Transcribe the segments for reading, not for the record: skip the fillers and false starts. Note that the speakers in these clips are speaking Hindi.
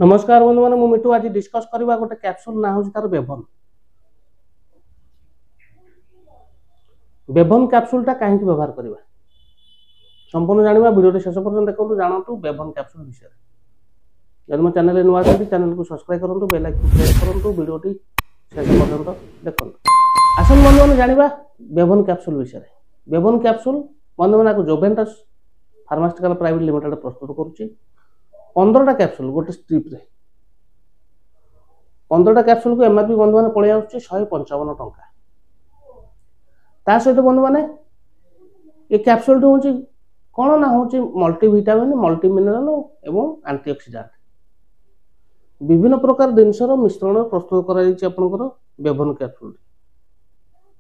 नमस्कार बंधु मैंने मिटू आज डिस्कस करवा गोटे कैप्सूल ना हूँ तार बेभन बेभन कैप्सूलटा कहीं व्यवहार करवा संपूर्ण जाना वीडियो शेष पर्यटन देखो जानतु बेभन कैप्सूल विषय जब मो चैनल नुआ चैनल को सब्सक्राइब करूँ बेल आइकन प्रेस करूँ वीडियो शेष पर्यटन देखो आसन बंधु मैंने जाना बेभन कैप्सूल विषय बेभन कैप्सूल बंधु मैंने जोवेंटस फार्मास्यूटिकल प्राइवेट लिमिटेड प्रस्तुत करुच्ची 15टा कैप्सूल गोटे स्ट्रिप्रे 15टा कैप्सूल को एमआरपी बंधु मैंने पड़े आसुच्ची 155 टंका ता सहित बंधु मैंने ये कैप्सूल हूँ कौन ना हूँ मल्टीविटामिन मल्टी मिनरल एवं एंटीऑक्सीडेंट विभिन्न प्रकार जिनसर मिश्रण प्रस्तुत कर बेभन कैप्सूल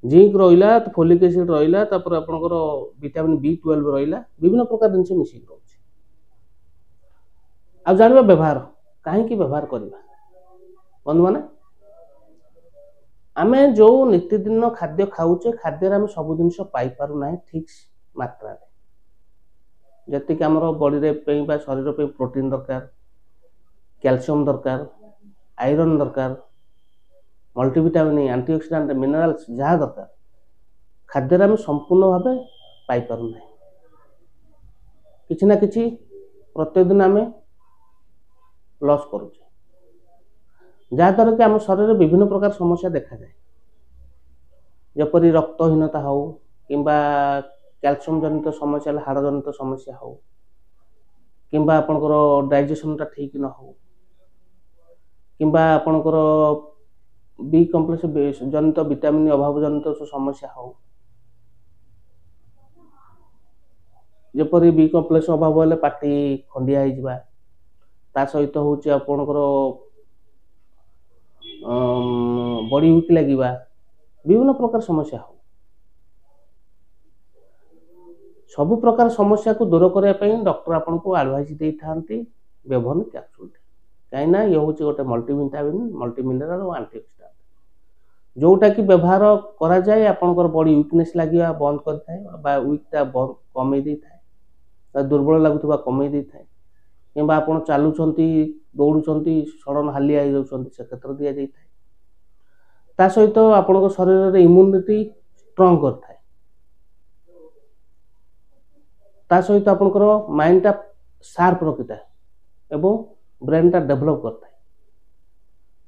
जिंक रहा फोलिक एसिड रहा आपंकर विटामिन B12 रहा विभिन्न प्रकार जिनस मिसिक रोचे आ जाना व्यवहार कहीं व्यवहार करवा बंधु मैंने आमे जो नित्यदिन खाद्य खाऊचे खाद्य आम सब जिन पाइना ठीक मात्रा जी आमर बॉडी शरीर पे प्रोटीन दरकार कैल्शियम दरकार आयरन दरकार मल्टीविटामिन एंटीऑक्सीडेंट मिनरल्स जहाँ दरकार खाद्य आम संपूर्ण भाव पाइना किसी ना किसी प्रत्येक दिन आम लॉस करुचे जहाँद्वारा कि आम शरीर में विभिन्न प्रकार समस्या देखा जाए जपरी रक्तहीनता हो कि कैल्शियम जनित समस्या हाड़ जनित समस्या हो कि आपणकर डाइजेशनटा ठीक न हो कि आपणकर बी कम्प्लेक्स जनित विटामिन अभाव जनित समस्या हो जपरी बी कम्प्लेक्स अभाव हेले पाटी खंडिया हो ता सहित हूँ आपणकर बॉडी वीक लगे विभिन्न प्रकार समस्या हो सबु प्रकार समस्या को दूर करने डॉक्टर आपन को एडवाइस दे था बेभन कैप्सूल कहीं ये हूँ गोटे मल्टीविटामिन मल्टी मिनरल और एंटीऑक्सीडेंट जोटा कि व्यवहार करा जाए आपनकर बॉडी वीकनेस लगे बंद करता वीकटा कमे दे था दुर्बल लगुवा कमे दे था कि आप चलुंट दौड़ुंट सडन हालिया से क्षेत्र दि जाए ता सहित आपण शरीर इम्यूनिटी स्ट्रंग करता ता सहित आपंकर माइंडटा शार्प रखी एवं ब्रेनटा डेभलप करता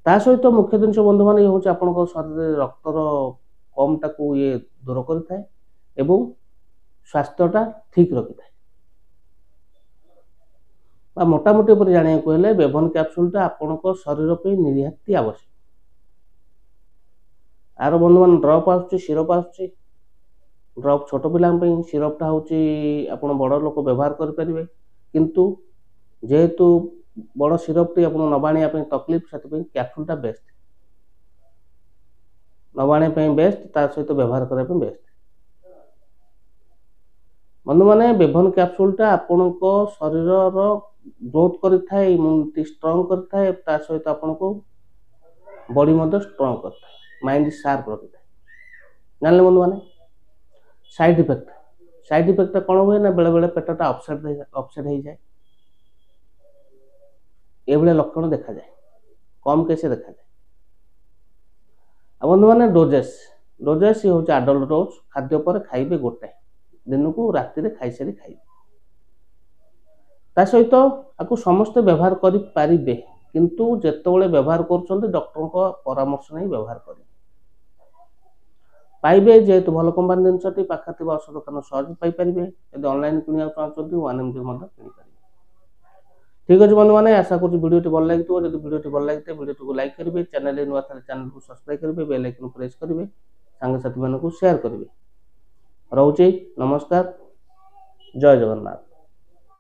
ता सहित मुख्य जिन बंधु मान हूँ आप शरीर रक्तर कमटा को ये दूर करता एवं स्वास्थ्यटा ठीक रखी था मोटामोटी पर जाना हेले बेभन कैप्सूलटा आपण शरीर पे निहाती आवश्यक आर बंधु मान ड्रप सिरप ड्रप छोट पिला सिरपटा हूँ आप बड़ लोक व्यवहार करेंगे किंतु जेहेतु बड़ सिरपटी आप नबाणिया तकलीफ से कैप्सूलटा बेस्ट नबाणिया बेस्ट ता सहित व्यवहार करने बेस्ट बंधु मैंने बेभन कैप्सूलटा आपण शरीर ग्रोथ करता है इम्यूनिटी स्ट्रंग करता है ता सहित आपन को बॉडी स्ट्रंग करता है माइंड शार्प रखता है जान बंधु मैंने साइड इफेक्ट कौन हुए ना बेले बेले पेटटा अपसेट हो जाए ये लक्षण देखा जाए कम कैसे देखा जाए बंधु मैंने डोजेस ये हूँ आडल्ट डोज खाद्य पर खाइबे गोटे दिन को राति खाई सारी खाइबे ता सहित आपको समस्ते व्यवहार करें किंतु जेतेबेले व्यवहार कर डॉक्टर को परामर्श नहीं व्यवहार करें पाइबे जेहेतु भल कंपनी जिनस पाखे औषध दुकान सहज पाइपर यदि ऑनलाइन किणा चाहते 1mg किनीपर ठीक अच्छे बंधु मैंने आशा कर वीडियो भल लगी जब वीडियो भल लगी वीडियो को लाइक करेंगे चैनल नुआ चैनल को सब्सक्राइब करेंगे बेल आइकन प्रेस करेंगे सांगसाथी मानक शेयर करेंगे रोचे नमस्कार जय जगन्नाथ।